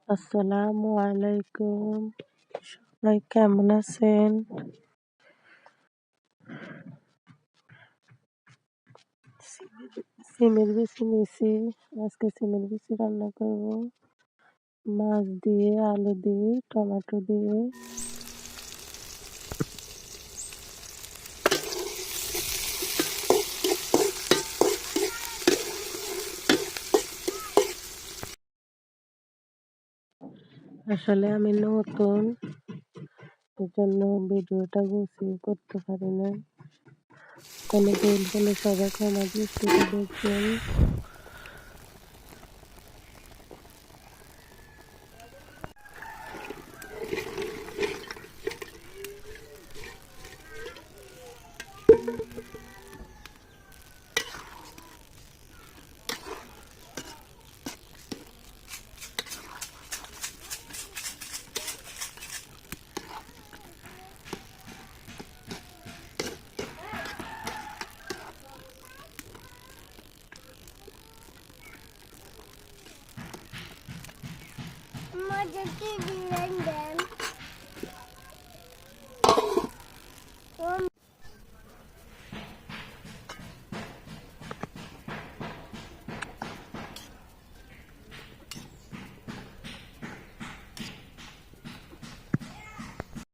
আসসালামু আলাইকুম। সবাই কেমন আছেন? সিমের বিচি নিয়েছি। আজকে সিমের বিচি রান্না করব মাছ দিয়ে, আলু দিয়ে, টমেটো দিয়ে। আসলে আমি নতুন, এজন্য ভিডিওটা গুছিয়ে করতে পারি না। কোনো ভুল হলে সবাই ক্ষমা দৃষ্টিতে দেখবেন। আমাদেরকে দিলেন দেন